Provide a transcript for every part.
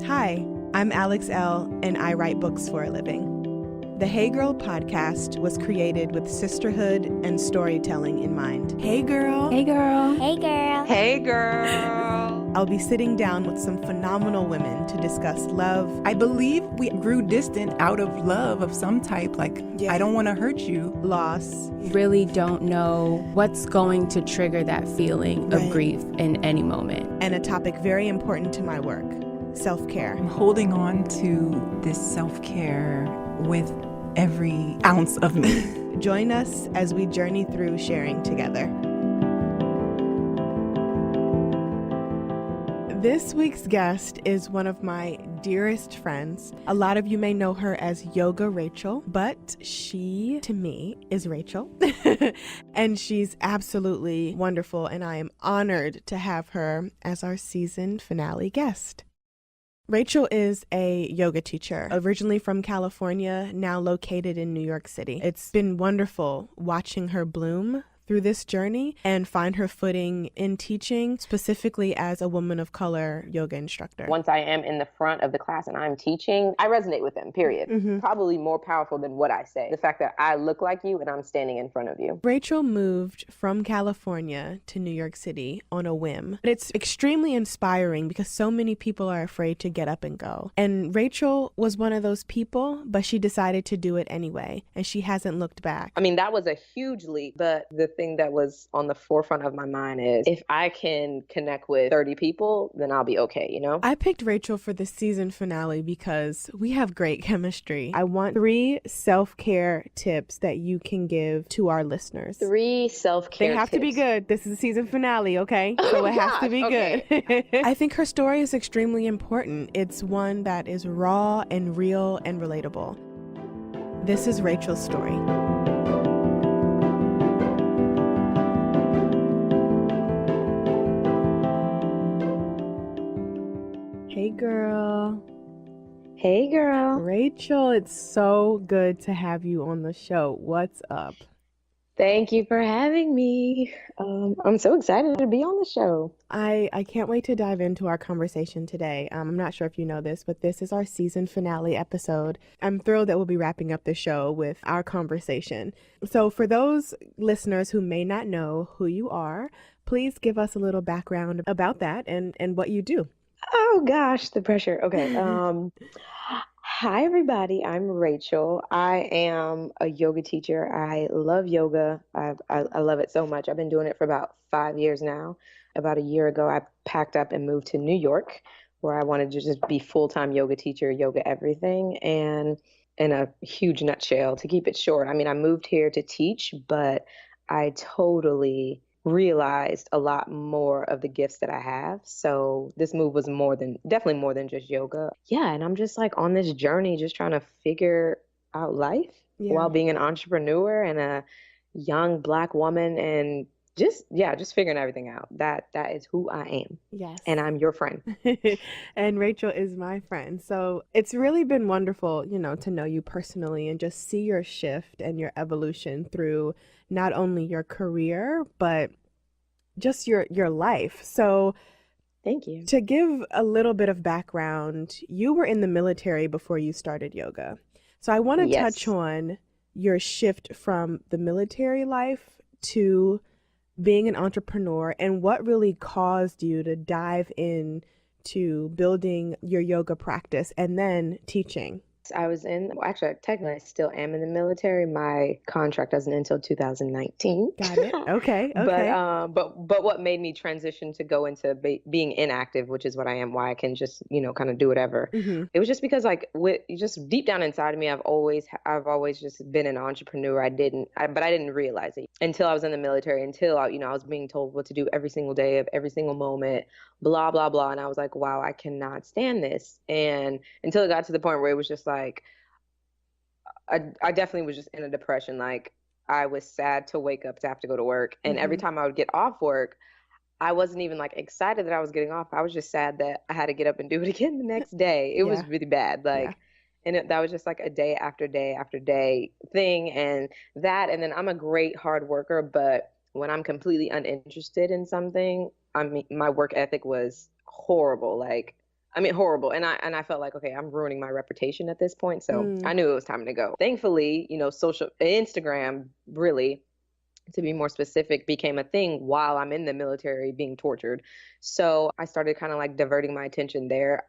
Hi, I'm Alex Elle, and I write books for a living. The Hey Girl podcast was created with sisterhood and storytelling in mind. Hey girl. Hey girl. Hey girl. Hey girl. I'll be sitting down with some phenomenal women to discuss love. I believe we grew distant out of love of some type, like, I don't want to hurt you. Loss. Really don't know what's going to trigger that feeling of grief in any moment. And a topic very important to my work, self-care. I'm holding on to this self-care with every ounce of me. Join us as we journey through sharing together. This week's guest is one of my dearest friends. A lot of you may know her as Yoga Racheal, but she, to me, is Racheal. And she's absolutely wonderful, and I am honored to have her as our season finale guest. Racheal is a yoga teacher, originally from California, now located in New York City. It's been wonderful watching her bloom through this journey and find her footing in teaching, specifically as a woman of color yoga instructor. Once I am in the front of the class and I'm teaching, I resonate with them, period. Mm-hmm. Probably more powerful than what I say. The fact that I look like you and I'm standing in front of you. Racheal moved from California to New York City on a whim. It's extremely inspiring because so many people are afraid to get up and go. And Racheal was one of those people, but she decided to do it anyway, and she hasn't looked back. I mean, that was a huge leap, but the thing that was on the forefront of my mind is if I can connect with 30 people, then I'll be okay, you know? I picked Racheal for the season finale because we have great chemistry. I want 3 self-care tips that you can give to our listeners. 3 self-care They have to be good. This is the season finale, okay? So it has to be good. I think her story is extremely important. It's one that is raw and real and relatable. This is Racheal's story. Hey girl. Hey girl. Racheal, it's so good to have you on the show. What's up? Thank you for having me. I'm so excited to be on the show. I can't wait to dive into our conversation today. I'm not sure if you know this, but this is our season finale episode. I'm thrilled that we'll be wrapping up the show with our conversation. So for those listeners who may not know who you are, please give us a little background about that and what you do. Oh gosh, the pressure. Okay. Hi everybody, I'm Racheal. I am a yoga teacher. I love yoga. I love it so much. I've been doing it for about 5 years now. About a year ago, I packed up and moved to New York, where I wanted to just be full-time yoga teacher, yoga everything. And in a huge nutshell, to keep it short, I mean, I moved here to teach, but I totally realized a lot more of the gifts that I have. So this move was definitely more than just yoga. Yeah, and I'm just like on this journey, just trying to figure out life while being an entrepreneur and a young Black woman, and just figuring everything out. That is who I am. Yes. And I'm your friend. And Racheal is my friend. So it's really been wonderful, to know you personally and just see your shift and your evolution through not only your career, but just your life. So thank you. To give a little bit of background, you were in the military before you started yoga. So I want to touch on your shift from the military life to being an entrepreneur and what really caused you to dive in to building your yoga practice and then teaching. I was actually, technically, I still am in the military. My contract doesn't end until 2019. Got it. Okay. But what made me transition to go into being inactive, which is what I am, why I can just, kind of do whatever. Mm-hmm. It was just because just deep down inside of me, I've always just been an entrepreneur. But I didn't realize it until I was in the military, until I was being told what to do every single day of every single moment, blah, blah, blah. And I was like, wow, I cannot stand this. And until it got to the point where it was just like, I definitely was just in a depression. Like, I was sad to wake up to have to go to work. And every time I would get off work, I wasn't even like excited that I was getting off. I was just sad that I had to get up and do it again the next day. It was really bad. And that was just like a day after day after day thing. And then I'm a great hard worker, but when I'm completely uninterested in something, I mean, my work ethic was horrible. Like, I mean, horrible. And I felt like, okay, I'm ruining my reputation at this point. So Mm. I knew it was time to go. Thankfully, social Instagram really, to be more specific, became a thing while I'm in the military being tortured. So I started kind of like diverting my attention there.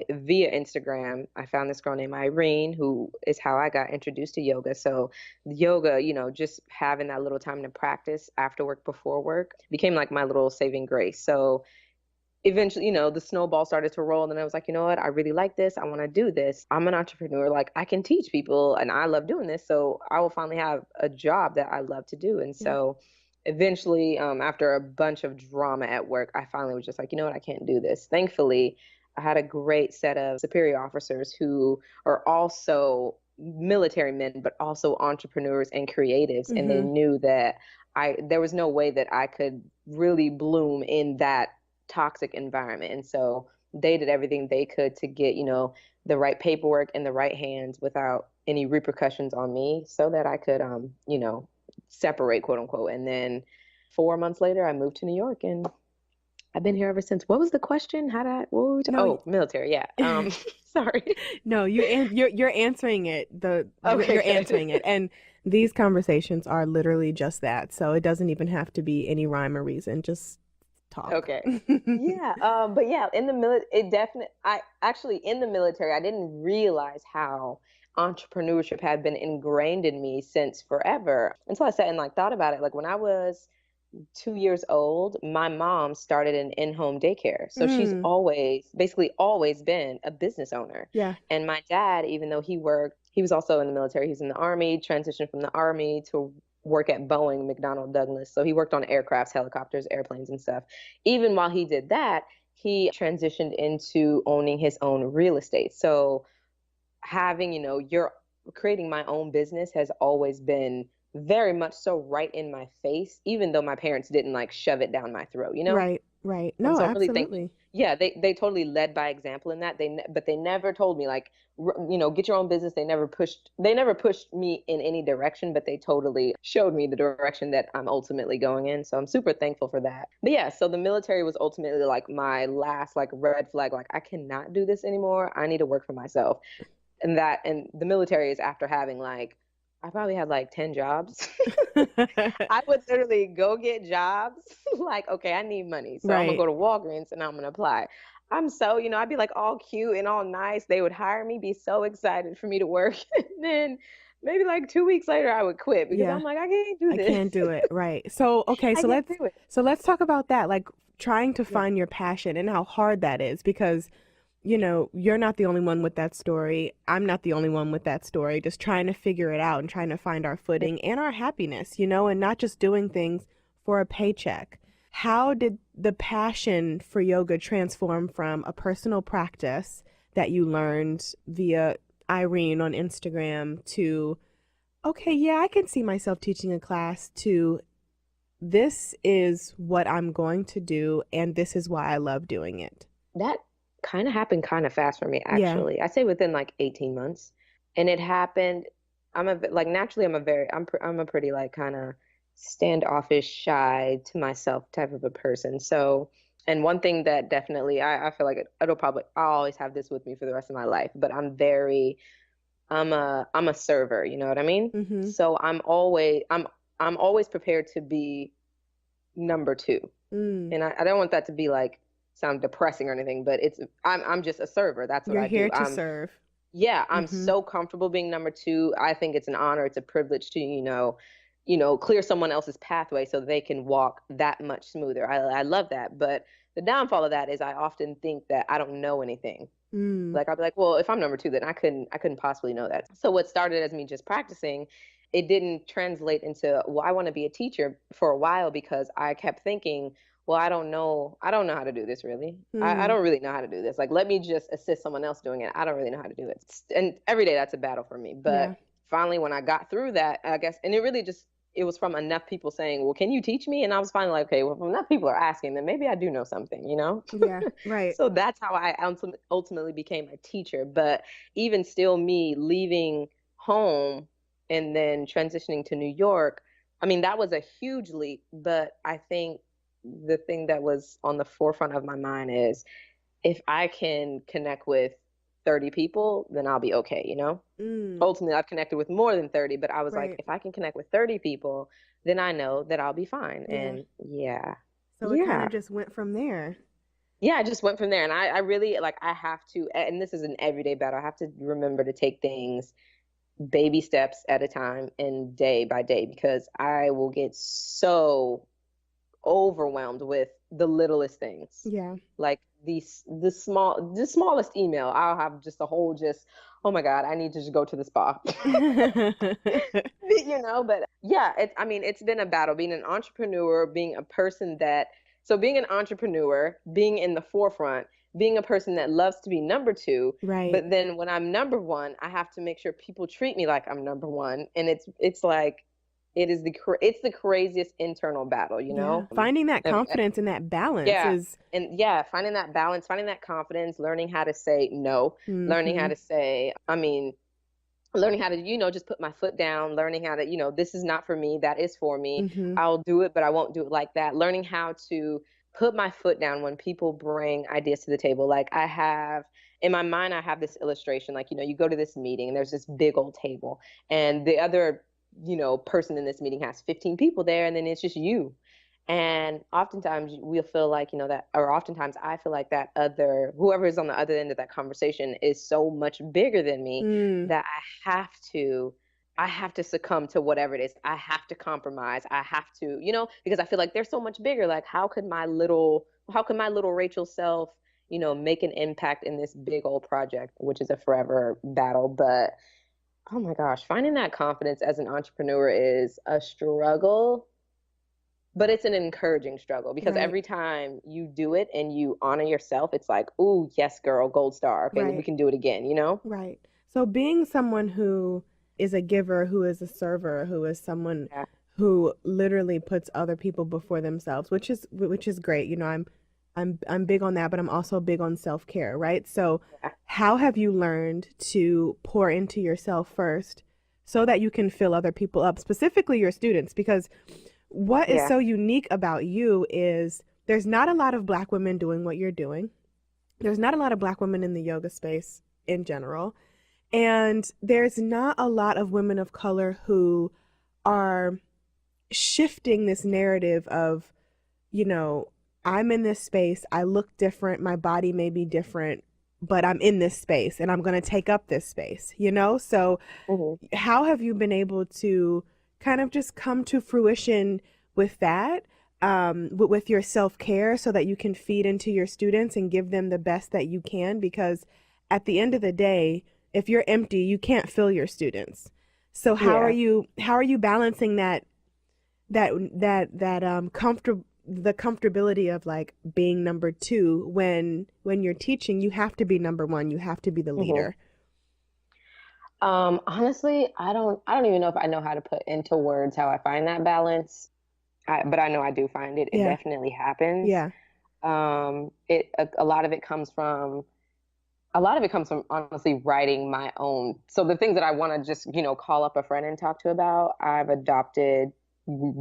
Via Instagram, I found this girl named Irene, who is how I got introduced to yoga. So yoga, just having that little time to practice after work, before work, became like my little saving grace. So eventually, the snowball started to roll. And then I was like, you know what? I really like this. I want to do this. I'm an entrepreneur. Like, I can teach people and I love doing this. So I will finally have a job that I love to do. And Yeah. so eventually, after a bunch of drama at work, I finally was just like, you know what? I can't do this. Thankfully, I had a great set of superior officers who are also military men, but also entrepreneurs and creatives. And they Mm-hmm. knew that there was no way that I could really bloom in that toxic environment. And so they did everything they could to get, the right paperwork in the right hands without any repercussions on me so that I could, separate, quote unquote. And then 4 months later, I moved to New York and I've been here ever since. What was the question? What were we No. Oh, military. Yeah. Sorry. No, you're answering it. Okay, You're good. answering it, and these conversations are literally just that. So it doesn't even have to be any rhyme or reason. Just talk. Okay. Yeah. But yeah, in the in the military, I didn't realize how entrepreneurship had been ingrained in me since forever until I sat and like thought about it. Like when I was 2 years old, my mom started an in-home daycare. So she's Mm. basically always been a business owner. Yeah. And my dad, even though he was also in the military, he was in the Army, transitioned from the Army to work at Boeing, McDonnell Douglas. So he worked on aircrafts, helicopters, airplanes, and stuff. Even while he did that, he transitioned into owning his own real estate. So having, you're creating my own business has always been very much so right in my face, even though my parents didn't like shove it down my throat, Right. Right. And No, so I'm really thankful. absolutely. Yeah, they totally led by example in that. But they never told me like, get your own business. They never pushed me in any direction, but they totally showed me the direction that I'm ultimately going in. So I'm super thankful for that. But yeah, so the military was ultimately like my last like red flag. Like I cannot do this anymore. I need to work for myself. And the military is after having like, I probably had like 10 jobs. I would literally go get jobs. Like, okay, I need money. So I'm gonna Right. go to Walgreens and I'm gonna apply. I'm so, I'd be like all cute and all nice. They would hire me, be so excited for me to work. And then maybe like 2 weeks later I would quit because Yeah. I'm like, I can't do I this. can't do it. Right. So, okay, I so can't do it. let's talk about that, like trying to Yeah. find your passion and how hard that is because you're not the only one with that story. I'm not the only one with that story. Just trying to figure it out and trying to find our footing and our happiness, and not just doing things for a paycheck. How did the passion for yoga transform from a personal practice that you learned via Irene on Instagram to, okay, yeah, I can see myself teaching a class, to this is what I'm going to do and this is why I love doing it? That kind of happened kind of fast for me, Yeah. actually. I'd say within like 18 months. And it happened, naturally, I'm a pretty like kind of standoffish, shy to myself type of a person. So, and one thing that definitely, I feel like I'll always have this with me for the rest of my life, but I'm a server, you know what I mean? Mm-hmm. So I'm always prepared to be number two. Mm. And I don't want that to be like sound depressing or anything, but I'm just a server. That's what You're I do. here to serve. Yeah, I'm Mm-hmm. so comfortable being number two. I think it's an honor, it's a privilege to, clear someone else's pathway so they can walk that much smoother. I love that. But the downfall of that is I often think that I don't know anything. Mm. Like I'll be like, well, if I'm number two, then I couldn't possibly know that. So what started as me just practicing, it didn't translate into, well, I want to be a teacher for a while because I kept thinking, well, I don't know how to do this really. I Mm. don't really know how to do this. Like, let me just assist someone else doing it. I don't really know how to do it. And every day that's a battle for me. Yeah. But finally, when I got through that, I guess, and it was from enough people saying, well, can you teach me? And I was finally like, okay, well, if enough people are asking, then maybe I do know something. Yeah. Right. So that's how I ultimately became a teacher. But even still, me leaving home and then transitioning to New York, I mean, that was a huge leap. But I think the thing that was on the forefront of my mind is if I can connect with 30 people, then I'll be okay, you know? Ultimately, I've connected with more than 30, but I was like, Right. if I can connect with 30 people, then I know that I'll be fine. Yeah. And yeah. So it kind Yeah. of just went from there. Yeah, I just went from there. And I really like, I have to, and this is an everyday battle. I have to remember to take things baby steps at a time and day by day, because I will get so overwhelmed with the littlest things. Yeah. Like the smallest email, I'll have just a whole oh my God, I need to just go to the spa. You know, but yeah, I mean, it's been a battle being an entrepreneur, being a person being an entrepreneur, being in the forefront, being a person that loves to be number two. Right. But then when I'm number one, I have to make sure people treat me like I'm number one. And it's like, it's the craziest internal battle, you Yeah. know? Finding that Um, confidence and that balance yeah. is. And yeah, finding that balance, finding that confidence, learning how to say no, learning how Mhm. to say, I mean, learning how to, just put my foot down, learning how to, this is not for me, that is for me. Mhm. I'll do it, but I won't do it like that. Learning how to put my foot down when people bring ideas to the table. Like in my mind, I have this illustration, like, you go to this meeting and there's this big old table, and the other, person in this meeting has 15 people there, and then it's just you. And oftentimes we'll feel like, or oftentimes I feel like whoever is on the other end of that conversation is so much bigger than me Mm. that I have to succumb to whatever it is. I have to compromise. I have to, because I feel like they're so much bigger. Like, how could my little Racheal self, make an impact in this big old project, which is a forever battle. But oh my gosh, finding that confidence as an entrepreneur is a struggle, but it's an encouraging struggle, because Right. every time you do it and you honor yourself, it's like, ooh, yes, girl, gold star. Okay, we Right. can do it again, you know? Right. So being someone who is a giver, who is a server, who is someone Yeah. who literally puts other people before themselves, which is great. I'm big on that, but I'm also big on self-care, right? So Yeah. how have you learned to pour into yourself first so that you can fill other people up, specifically your students? Because what is Yeah. so unique about you is there's not a lot of Black women doing what you're doing. There's not a lot of Black women in the yoga space in general. And there's not a lot of women of color who are shifting this narrative of, I'm in this space, I look different, my body may be different, but I'm in this space and I'm going to take up this space, So Mhm. how have you been able to kind of just come to fruition with that, with your self-care, so that you can feed into your students and give them the best that you can? Because at the end of the day, if you're empty, you can't fill your students. So how are Yeah. you balancing the comfortability of like being number two when you're teaching? You have to be number one, you have to be the Mhm. leader. Honestly, I don't even know if I know how to put into words how I find that balance. But I know I do find it. It Yeah. definitely happens. Yeah. A lot of it comes from honestly writing my own. So the things that I want to just, call up a friend and talk to about, I've adopted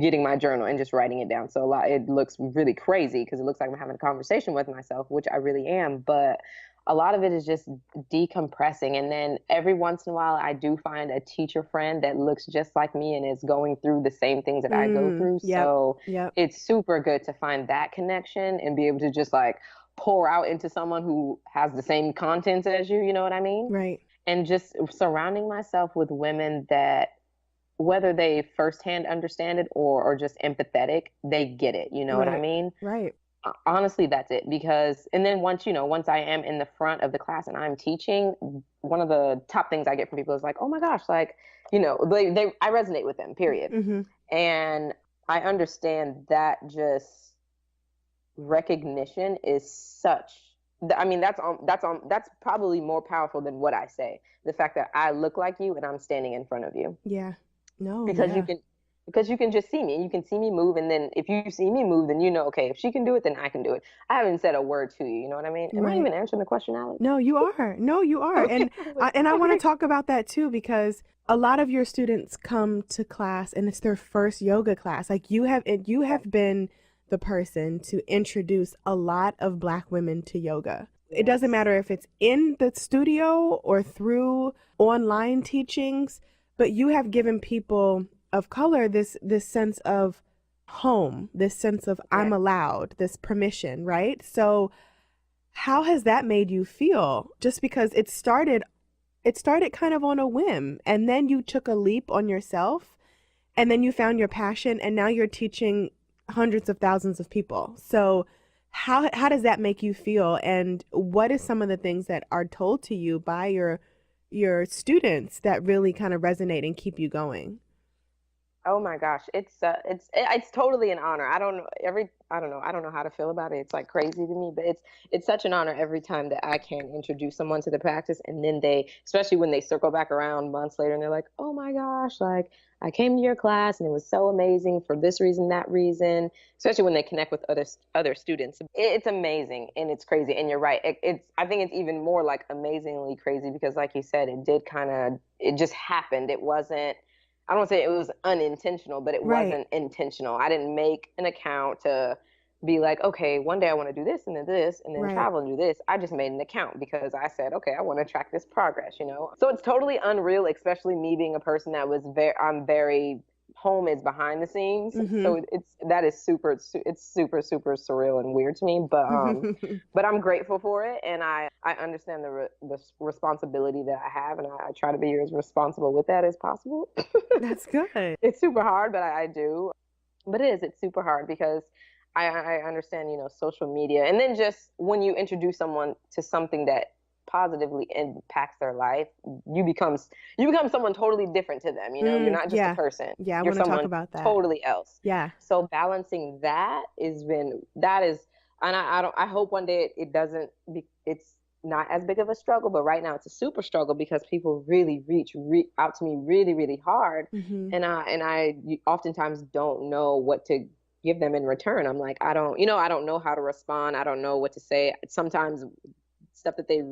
getting my journal and just writing it down. So it looks really crazy because it looks like I'm having a conversation with myself, which I really am. But a lot of it is just decompressing. And then every once in a while, I do find a teacher friend that looks just like me and is going through the same things that I go through. Yep. So Yep. it's super good to find that connection and be able to just like pour out into someone who has the same contents as you know what I mean? Right. And just surrounding myself with women that, whether they firsthand understand it or just empathetic, they get it. You know what I Right. mean? Right. Honestly, that's it. And then once I am in the front of the class and I'm teaching, one of the top things I get from people is like, oh my gosh, like, I resonate with them, period. Mm-hmm. And I understand that just recognition is that's probably more powerful than what I say. The fact that I look like you and I'm standing in front of you, Yeah. No. because Yeah. you can just see me and you can see me move, and then if you see me move, then okay, if she can do it, then I can do it. I haven't said a word to you, you know what I mean? Am I Right. even answering the question, Alex? No, you are. No, you are. Okay. And I want to Okay. talk about that too, because a lot of your students come to class and it's their first yoga class. Like you have been the person to introduce a lot of Black women to yoga. It doesn't matter if it's in the studio or through online teachings, but you have given people of color this sense of home, this sense of I'm allowed, this permission, right? So how has that made you feel? Just because it started kind of on a whim, and then you took a leap on yourself, and then you found your passion, and now you're teaching hundreds of thousands of people. So how does that make you feel, and what is some of the things that are told to you by your students that really kind of resonate and keep you going? Oh my gosh, it's totally an honor. I don't know how to feel about it. It's like crazy to me, but it's such an honor every time that I can introduce someone to the practice, and then especially when they circle back around months later and they're like, "Oh my gosh, like I came to your class and it was so amazing for this reason, that reason." Especially when they connect with other students, it's amazing and it's crazy. And you're right, I think it's even more like amazingly crazy because, like you said, it just happened. It wasn't. I don't want to say it was unintentional, but it wasn't intentional. I didn't make an account to be like, okay, one day I want to do this and then travel and do this. I just made an account because I said, okay, I want to track this progress, you know? So it's totally unreal, especially me being a person that I'm very home is behind the scenes. So it's super, super surreal and weird to me, but I'm grateful for it. And I understand the responsibility that I have, and I try to be as responsible with that as possible. That's good. It's super hard, but I do. But it's super hard because I understand, social media. And then just when you introduce someone to something that positively impacts their life, you become someone totally different to them. You're not just a person. Yeah, I want to talk about that. Totally else. Yeah. So balancing that and I hope one day it's not as big of a struggle, but right now it's a super struggle because people really reach out to me really, really hard. And I oftentimes don't know what to give them in return. I'm like, I don't know how to respond. I don't know what to say. Sometimes stuff that they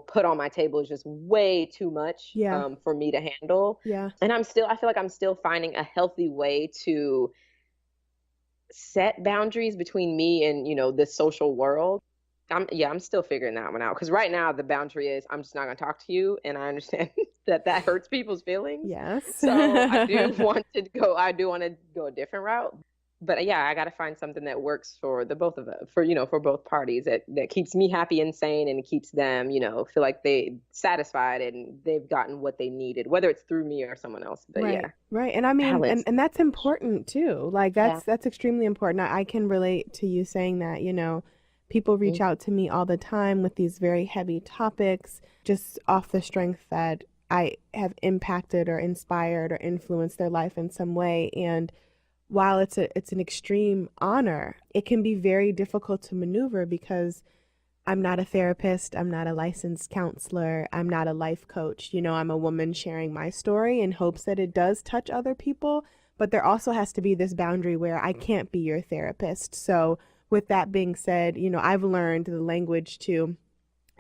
put on my table is just way too much for me to handle. And I feel like I'm still finding a healthy way to set boundaries between me and the social world. I'm still figuring that one out, because right now the boundary is I'm just not going to talk to you, and I understand that hurts people's feelings. Yes. So I do want to go a different route. But I got to find something that works for the both of us, for both parties, that keeps me happy and sane, and keeps them, feel like they satisfied and they've gotten what they needed, whether it's through me or someone else. But right. And I mean, and that's important too. Like that's extremely important. I can relate to you saying that, people reach out to me all the time with these very heavy topics, just off the strength that I have impacted or inspired or influenced their life in some way. And while it's an extreme honor, it can be very difficult to maneuver because I'm not a therapist, I'm not a licensed counselor, I'm not a life coach. I'm a woman sharing my story in hopes that it does touch other people, but there also has to be this boundary where I can't be your therapist. So with that being said, I've learned the language to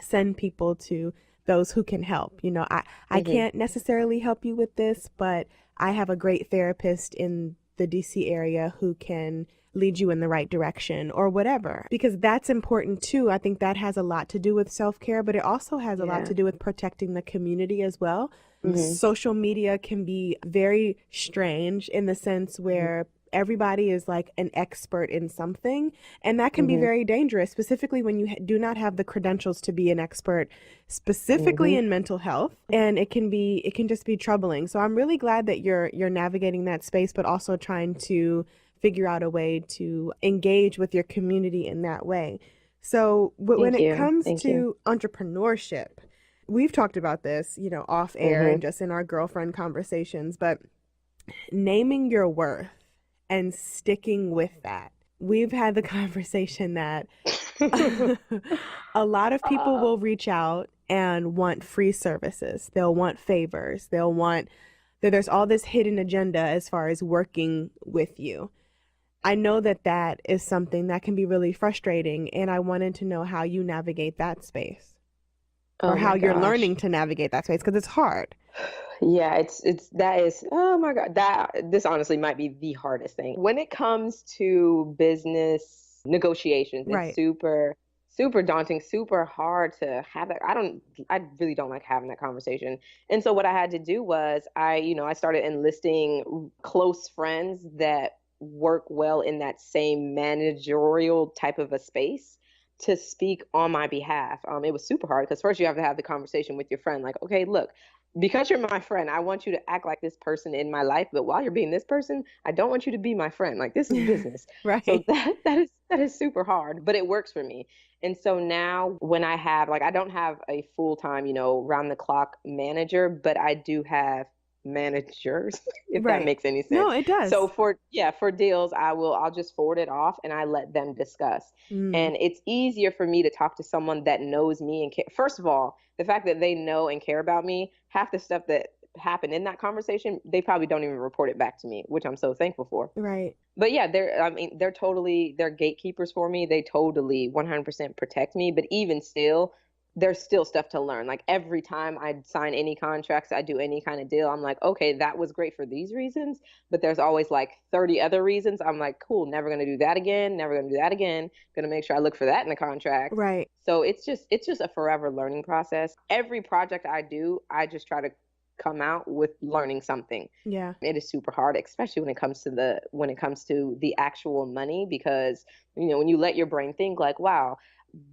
send people to those who can help. I can't necessarily help you with this, but I have a great therapist in the DC area who can lead you in the right direction or whatever, because that's important too. I think that has a lot to do with self-care, but it also has a lot to do with protecting the community as well. Social media can be very strange in the sense where everybody is like an expert in something, and that can be very dangerous, specifically when you do not have the credentials to be an expert specifically in mental health, and it can just be troubling. So I'm really glad that you're navigating that space, but also trying to figure out a way to engage with your community in that way. So when it comes to entrepreneurship, we've talked about this, off air and just in our girlfriend conversations, but naming your worth and sticking with that. We've had the conversation that a lot of people will reach out and want free services. They'll want favors. They'll want that there's all this hidden agenda as far as working with you. I know that is something that can be really frustrating, and I wanted to know how you navigate that space, or how you're learning to navigate that space, because it's hard. Yeah, oh my God, this honestly might be the hardest thing when it comes to business negotiations. It's super, super daunting, super hard to have that. I really don't like having that conversation. And so what I had to do was I started enlisting close friends that work well in that same managerial type of a space to speak on my behalf. It was super hard because first you have to have the conversation with your friend, like, okay, look, because you're my friend, I want you to act like this person in my life, but while you're being this person, I don't want you to be my friend. Like, this is business. So Right. that is super hard, but it works for me. And so now when I have, like, I don't have a full-time, round the clock manager, but I do have managers, if that Right. makes any No, sense. it does. So for deals, I'll just forward it off and I let them discuss. Mm, And it's easier for me to talk to someone that knows me and care. First of all, the fact that they know and care about me, half the stuff that happened in that conversation, they probably don't even report it back to me, which I'm so thankful for. right. But yeah, they're gatekeepers for me. They totally 100% protect me. But even still, there's still stuff to learn. Like every time I sign any contracts, I do any kind of deal, I'm like, okay, that was great for these reasons, but there's always like 30 other reasons. I'm like, cool, never going to do that again, never going to do that again. Going to make sure I look for that in the contract. Right. So it's just a forever learning process. Every project I do, I just try to come out with learning something. Yeah. It is super hard, especially when it comes to the actual money, because when you let your brain think like, wow,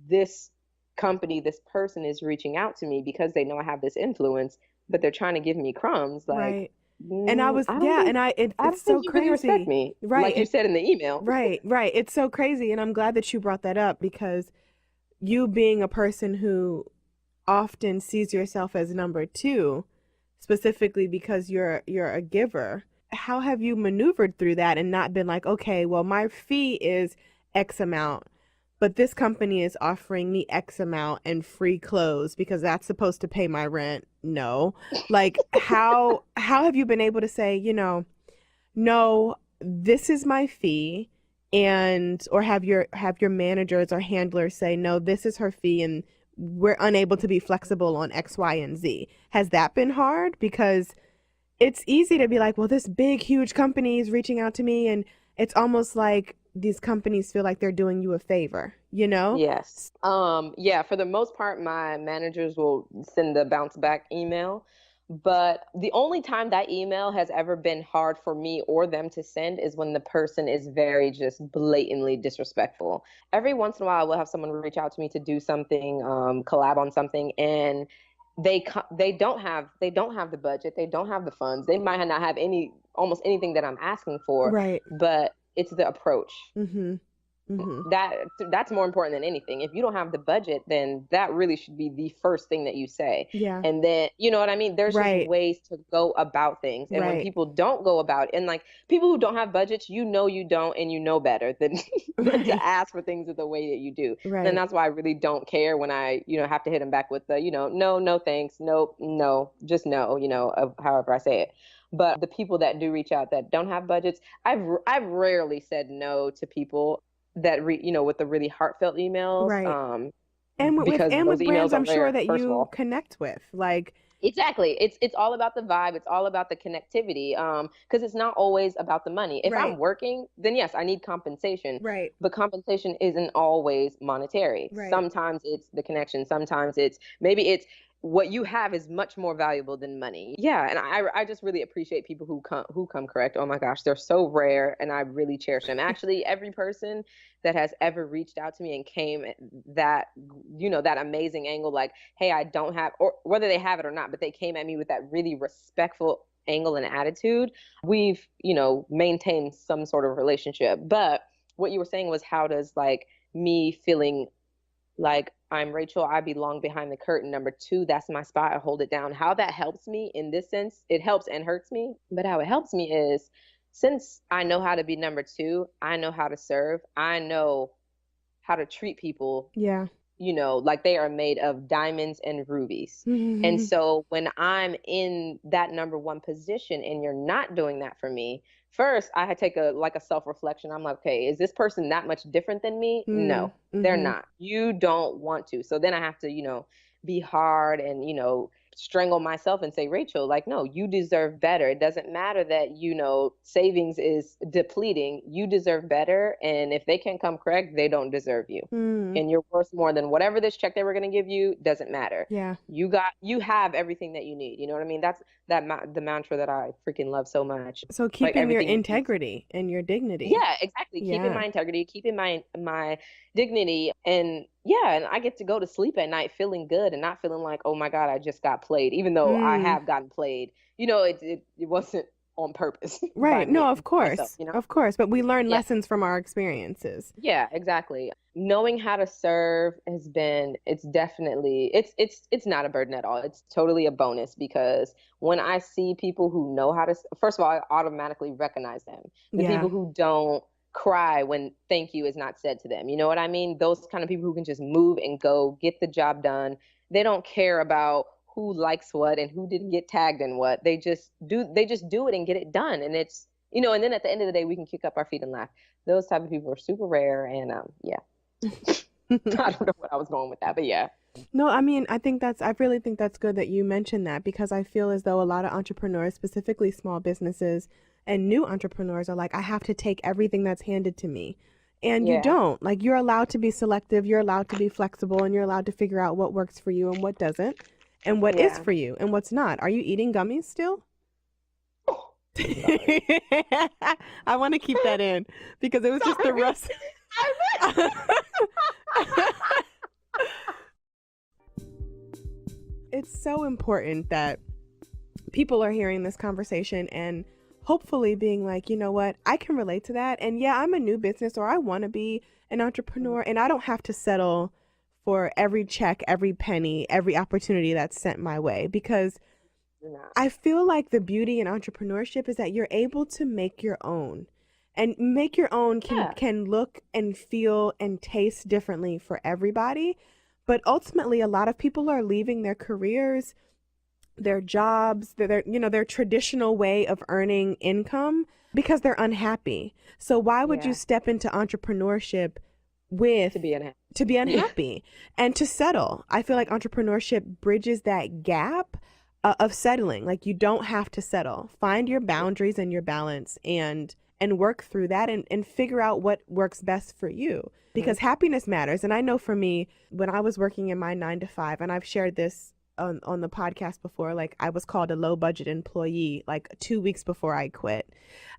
this company, this person is reaching out to me because they know I have this influence, but they're trying to give me crumbs. Like, Right. And I was, yeah, and I it's don't think so you really respect crazy. me, Right. like you said in the email. Right, right. It's so crazy. And I'm glad that you brought that up because you being a person who often sees yourself as number two, specifically because you're a giver, how have you maneuvered through that and not been like, okay, well, my fee is X amount, but this company is offering me X amount and free clothes because that's supposed to pay my rent? No. Like how have you been able to say, no, this is my fee, and or have your managers or handlers say, no, this is her fee and we're unable to be flexible on X, Y, and Z. Has that been hard? Because it's easy to be like, well, this big, huge company is reaching out to me, and it's almost like these companies feel like they're doing you a favor, you know? Yes. Yeah, for the most part, my managers will send the bounce back email. But the only time that email has ever been hard for me or them to send is when the person is very just blatantly disrespectful. Every once in a while, we'll have someone reach out to me to do something, collab on something, and they don't have the budget, they don't have the funds, they might not have almost anything that I'm asking for, Right. but it's the approach Mm-hmm. Mm-hmm. that's more important than anything. If you don't have the budget, then that really should be the first thing that you say. Yeah. And then, you know what I mean? There's just Right. ways to go about things. And when Right. people don't go about, and like people who don't have budgets, you don't, and you know better than than to Right. ask for things the way that you do. And Right. that's why I really don't care when I, have to hit them back with the, no, no, thanks, nope, no, just no, of however I say it. But the people that do reach out that don't have budgets, I've rarely said no to people that with the really heartfelt emails, Right. And because with those brands emails are I'm sure rare, that first of you all. connect with. Like, Exactly. It's all about the vibe. It's all about the connectivity. Because it's not always about the money. If right. I'm working, then yes, I need compensation. Right. But compensation isn't always monetary. Right. Sometimes it's the connection. Sometimes maybe it's what you have is much more valuable than money. Yeah, and I just really appreciate people who come correct. Oh my gosh, they're so rare, and I really cherish them. Actually, every person that has ever reached out to me and came at that amazing angle, like, hey, I don't have, or whether they have it or not, but they came at me with that really respectful angle and attitude, we've maintained some sort of relationship. But what you were saying was, how does, like, me feeling like I'm Racheal, I belong behind the curtain, number two, that's my spot, I hold it down, how that helps me in this sense, it helps and hurts me. But how it helps me is, since I know how to be number two, I know how to serve, I know how to treat people, Yeah. like they are made of diamonds and rubies. And so when I'm in that number one position and you're not doing that for me, first I take a self-reflection. I'm like, okay, is this person that much different than me? No, they're not. You don't want to. So then I have to, be hard and, strangle myself and say, Racheal, like, no, you deserve better. It doesn't matter that, savings is depleting. You deserve better. And if they can't come correct, they don't deserve you. And you're worth more than whatever this check they were going to give you. Doesn't matter. Yeah. You have everything that you need. You know what I mean? That's the mantra that I freaking love so much. So keeping your integrity and your dignity. Yeah, exactly. Keeping my integrity, keeping my dignity. And and I get to go to sleep at night feeling good and not feeling like, oh my God, I just got played, even though I have gotten played. It wasn't on purpose. Right. No, of course. Myself, Of course. But we learn lessons from our experiences. Yeah, exactly. Knowing how to serve it's definitely, it's not a burden at all. It's totally a bonus, because when I see people who know how to, first of all, I automatically recognize them. The people who don't cry when thank you is not said to them. You know what I mean? Those kind of people who can just move and go, get the job done. They don't care about who likes what and who didn't get tagged in what. They just do it and get it done. And it's, and then at the end of the day, we can kick up our feet and laugh. Those type of people are super rare. And I don't know what I was going with that, but yeah. No, I mean, I really think that's good that you mentioned that, because I feel as though a lot of entrepreneurs, specifically small businesses and new entrepreneurs, are like, I have to take everything that's handed to me. And you don't. Like, you're allowed to be selective, you're allowed to be flexible, and you're allowed to figure out what works for you and what doesn't, and what is for you and what's not. Are you eating gummies still? I want to keep that in, because it was just the rust. It's so important that people are hearing this conversation and hopefully being like, you know what, I can relate to that. And yeah, I'm a new business, or I want to be an entrepreneur, and I don't have to settle for every check, every penny, every opportunity that's sent my way, because I feel like the beauty in entrepreneurship is that you're able to make your own, and make your own can look and feel and taste differently for everybody. But ultimately, a lot of people are leaving their careers, their jobs, their traditional way of earning income, because they're unhappy. So why would you step into entrepreneurship to be unhappy and to settle? I feel like entrepreneurship bridges that gap of settling. Like, you don't have to settle. Find your boundaries and your balance, and work through that, and figure out what works best for you, because happiness matters. And I know for me, when I was working in my 9-to-5, and I've shared this on the podcast before, like, I was called a low budget employee like 2 weeks before I quit.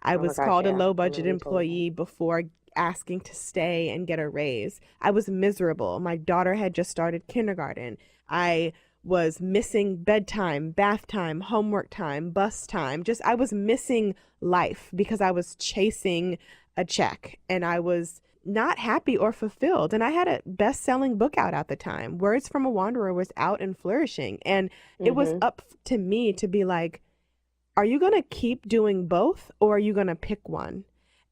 I was called a low budget employee before asking to stay and get a raise. I was miserable. My daughter had just started kindergarten. I was missing bedtime, bath time, homework time, bus time. I was missing life because I was chasing a check, and I was not happy or fulfilled. And I had a best-selling book out at the time. Words from a Wanderer was out and flourishing. And it was up to me to be like, are you going to keep doing both, or are you going to pick one?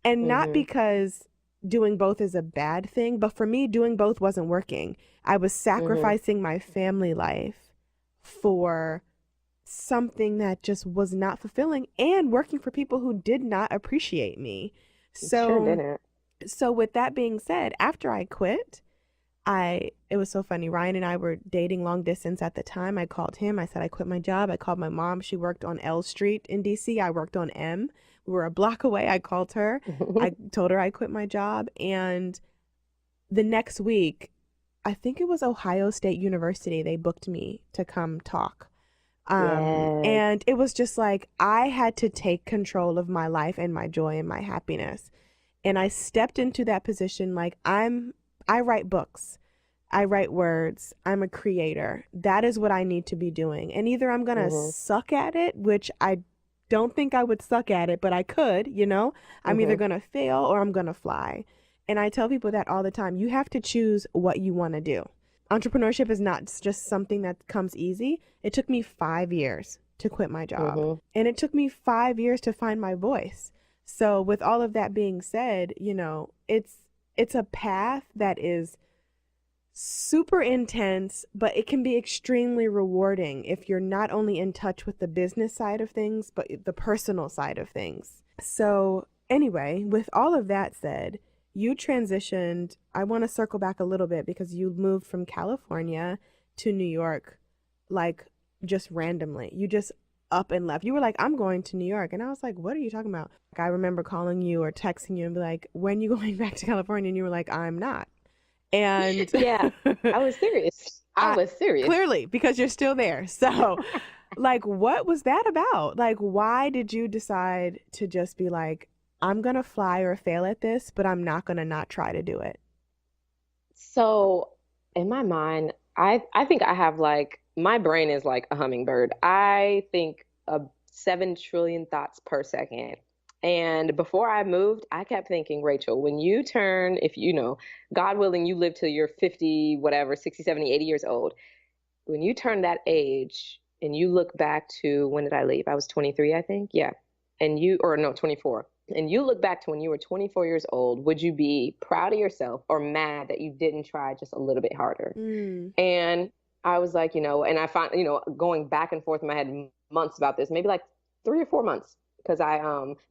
And not because doing both is a bad thing, but for me, doing both wasn't working. I was sacrificing my family life for something that just was not fulfilling, and working for people who did not appreciate me. So with that being said, after I quit, it was so funny. Ryan and I were dating long distance at the time. I called him. I said, I quit my job. I called my mom. She worked on L Street in DC. I worked on M. We were a block away. I called her. I told her I quit my job. And the next week, I think it was Ohio State University, they booked me to come talk. And it was just like, I had to take control of my life and my joy and my happiness. And I stepped into that position like, I write books. I write words. I'm a creator. That is what I need to be doing. And either I'm going to suck at it, which I don't think I would suck at it, but I could, I'm either going to fail or I'm going to fly. And I tell people that all the time. You have to choose what you want to do. Entrepreneurship is not just something that comes easy. It took me 5 years to quit my job. And it took me 5 years to find my voice. So with all of that being said, it's a path that is super intense, but it can be extremely rewarding if you're not only in touch with the business side of things, but the personal side of things. So anyway, with all of that said, you transitioned. I want to circle back a little bit, because you moved from California to New York like just randomly. You just up and left. You were like, I'm going to New York. And I was like, what are you talking about? Like, I remember calling you or texting you and be like, when are you going back to California? And you were like, I'm not. And Yeah, I was serious. I was serious. Clearly, because you're still there. So, like, what was that about? Like, why did you decide to just be like, I'm going to fly or fail at this, but I'm not going to not try to do it? So in my mind, I think I have like my brain is like a hummingbird. I think 7 trillion thoughts per second. And before I moved, I kept thinking, Racheal, when you turn, if you know, God willing, you live till you're 50, whatever, 60, 70, 80 years old. When you turn that age and you look back to when did I leave? I was 23, I think. Yeah. And you, or no, 24. And you look back to when you were 24 years old, would you be proud of yourself or mad that you didn't try just a little bit harder? And I was like, and I find, going back and forth in my head months about this, maybe like 3 or 4 months. Because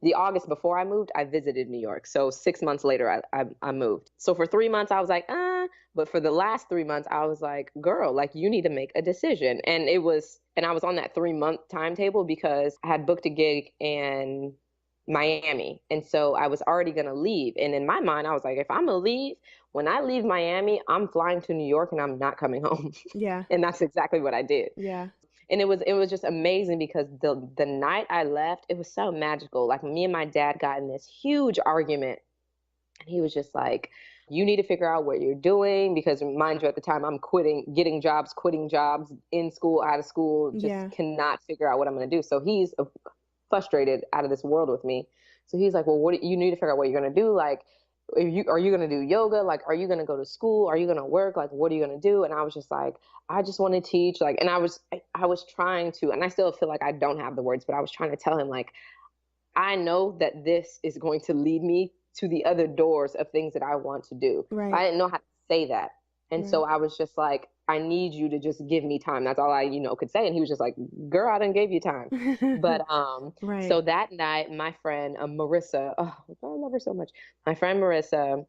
the August before I moved, I visited New York. So 6 months later, I moved. So for 3 months, I was like, but for the last 3 months, I was like, girl, like you need to make a decision. And I was on that 3-month timetable because I had booked a gig in Miami. And so I was already going to leave. And in my mind, I was like, if I'm going to leave, when I leave Miami, I'm flying to New York and I'm not coming home. Yeah. And that's exactly what I did. Yeah. And it was just amazing because the night I left, it was so magical. Like me and my dad got in this huge argument. And he was just like, you need to figure out what you're doing because mind you, at the time I'm quitting jobs in school, out of school, just cannot figure out what I'm going to do. So he's frustrated out of this world with me. So he's like, well, you need to figure out what you're going to do. Like, are you going to do yoga? Like, are you going to go to school? Are you going to work? Like, what are you going to do? And I was just like, I just want to teach. Like, and I was trying to, and I still feel like I don't have the words, but I was trying to tell him like, I know that this is going to lead me to the other doors of things that I want to do. Right. I didn't know how to say that. And so I was just like, I need you to just give me time. That's all I, could say. And he was just like, girl, I didn't give you time. But right. So that night, my friend Marissa, oh, I love her so much. My friend Marissa,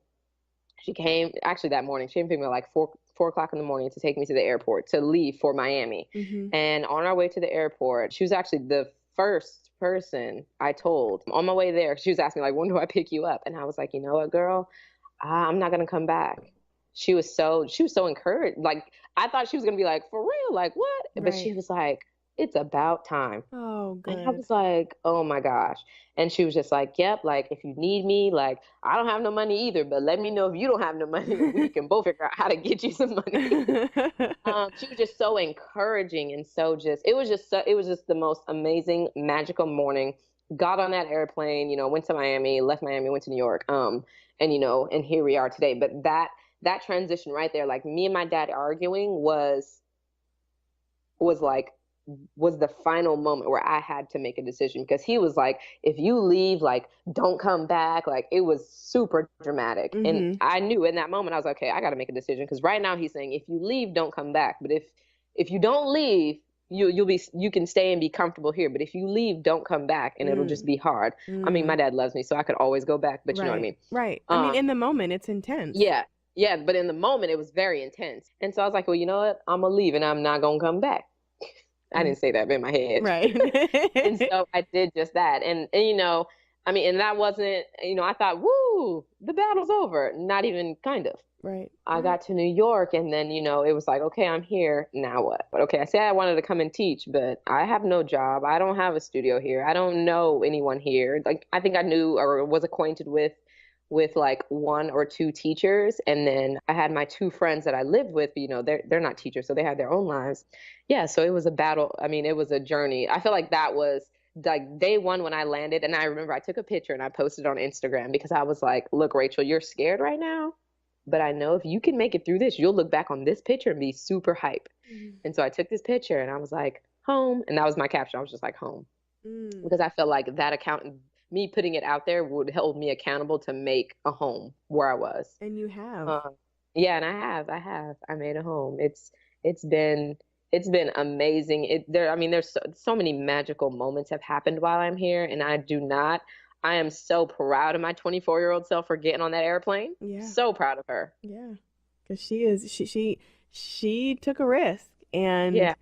she came actually that morning. She came to me at like 4 o'clock in the morning to take me to the airport to leave for Miami. And on our way to the airport, she was actually the first person I told on my way there. She was asking me like, when do I pick you up? And I was like, you know what, girl, I'm not going to come back. She was so encouraged. Like, I thought she was going to be like, for real? Like, what? Right. But she was like, it's about time. Oh, good. And I was like, oh my gosh. And she was just like, yep, like if you need me, like I don't have no money either, but let me know if you don't have no money. We can both figure out how to get you some money. She was just so encouraging. And so it was just the most amazing, magical morning. Got on that airplane, went to Miami, left Miami, went to New York. And here we are today. But that transition right there, like me and my dad arguing was the final moment where I had to make a decision because he was like, if you leave, like, don't come back. Like, it was super dramatic. And I knew in that moment, I was like, okay, I got to make a decision. Because right now he's saying, if you leave, don't come back. But if you don't leave, you can stay and be comfortable here. But if you leave, don't come back and it'll just be hard. I mean, my dad loves me, so I could always go back. But you know what I mean? Right. I mean, in the moment, it's intense. Yeah. Yeah. But in the moment, it was very intense. And so I was like, well, you know what? I'm going to leave and I'm not going to come back. I didn't say that in my head. Right. And so I did just that. And I mean, and that wasn't, I thought, woo, the battle's over. Not even kind of. Right. I got to New York and then, it was like, okay, I'm here. Now what? But okay, I said I wanted to come and teach, but I have no job. I don't have a studio here. I don't know anyone here. Like, I think I knew or was acquainted with like 1 or 2 teachers. And then I had my 2 friends that I lived with, but they're not teachers, so they had their own lives. Yeah. So it was a battle. I mean, it was a journey. I feel like that was like day 1 when I landed. And I remember I took a picture and I posted on Instagram because I was like, look, Racheal, you're scared right now, but I know if you can make it through this, you'll look back on this picture and be super hype. And so I took this picture and I was like, home. And that was my caption. I was just like, home. Because I felt like that me putting it out there would hold me accountable to make a home where I was. And you have. Yeah, and I made a home. It's been amazing. There's so many magical moments have happened while I'm here, and I am so proud of my 24-year-old self for getting on that airplane. Yeah. So proud of her. Yeah. Because she took a risk and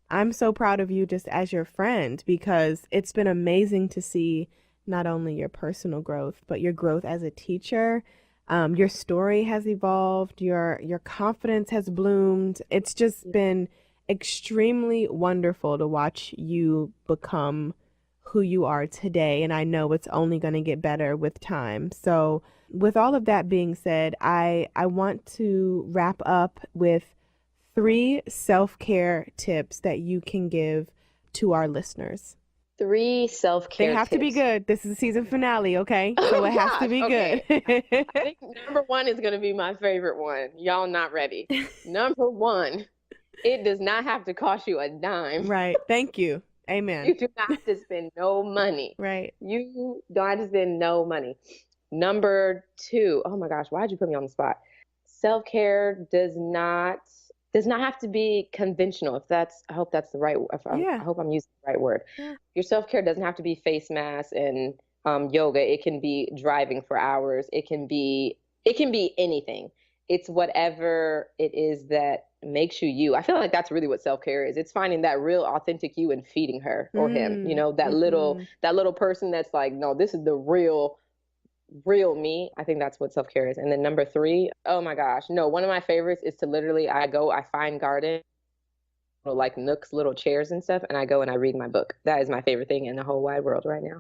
I'm so proud of you just as your friend, because it's been amazing to see not only your personal growth, but your growth as a teacher. Your story has evolved, your confidence has bloomed. It's just been extremely wonderful to watch you become who you are today. And I know it's only going to get better with time. So with all of that being said, I want to wrap up with 3 self-care tips that you can give to our listeners. 3 self-care They have to be tips. good. This is the season finale, okay? So it has to be okay. good. I think number 1 is going to be my favorite one. Y'all not ready. Number 1, it does not have to cost you a dime. Right. Thank you. Amen. You do not have to spend no money. Right. You don't have to spend no money. Number 2, oh my gosh, why'd you put me on the spot? Self-care does not have to be conventional. I hope that's the right, I hope I'm using the right word. Yeah. Your self-care doesn't have to be face masks and yoga. It can be driving for hours. It can be anything. It's whatever it is that makes you you. I feel like that's really what self-care is. It's finding that real authentic you and feeding her or him, that little person that's like, no, this is the real me. I think that's what self-care is. And then number 3, oh my gosh, no, one of my favorites is to literally, I find garden, like nooks, little chairs and stuff, and I go and I read my book. That is my favorite thing in the whole wide world right now.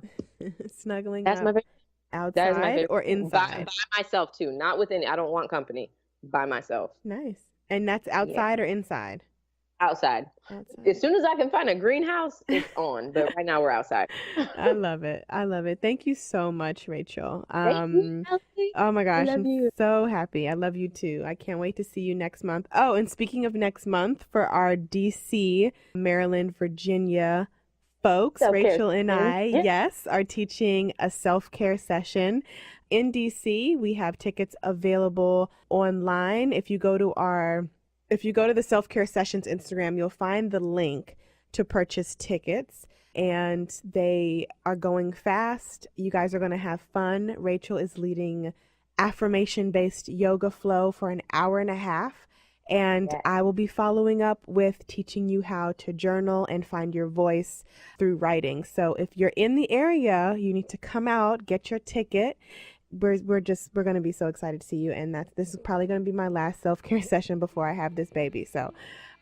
Snuggling That's up. my favorite. Outside That is my favorite. or inside? By myself too, not with any, I don't want company, by myself. Nice. And that's outside or inside? Outside. As soon as I can find a greenhouse, it's on. But right now we're outside. I love it. I love it. Thank you so much, Racheal. Thank you, Elsie. Oh my gosh, I'm you. so happy. I love you too. I can't wait to see you next month. Oh, and speaking of next month, for our DC, Maryland, Virginia folks, Self-care. Racheal and I, yes, are teaching a self-care session in DC. We have tickets available online. If you go to the Self-Care Sessions Instagram, you'll find the link to purchase tickets, and they are going fast. You guys are going to have fun. Racheal is leading affirmation-based yoga flow for an hour and a half, and I will be following up with teaching you how to journal and find your voice through writing. So if you're in the area, you need to come out, get your ticket. We're going to be so excited to see you, and this is probably going to be my last self-care session before I have this baby. So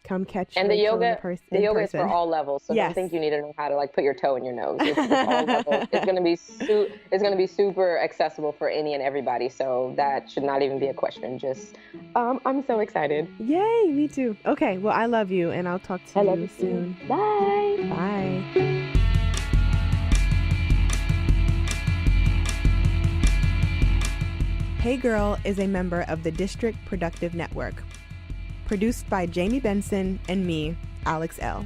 come catch and the yoga in person. The yoga is for all levels, so I don't think you need to know how to like put your toe in your nose. It's all levels. It's going to be super accessible for any and everybody, so that should not even be a question. Just I'm so excited. Yay, me too. Okay, well, I love you, and I'll talk to you soon. Bye. Bye. Hey Girl is a member of the District Productive Network. Produced by Jamie Benson and me, Alex Elle.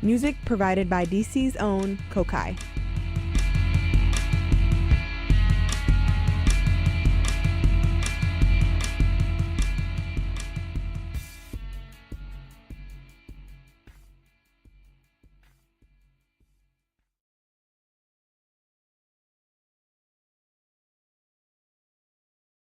Music provided by DC's own Kokai.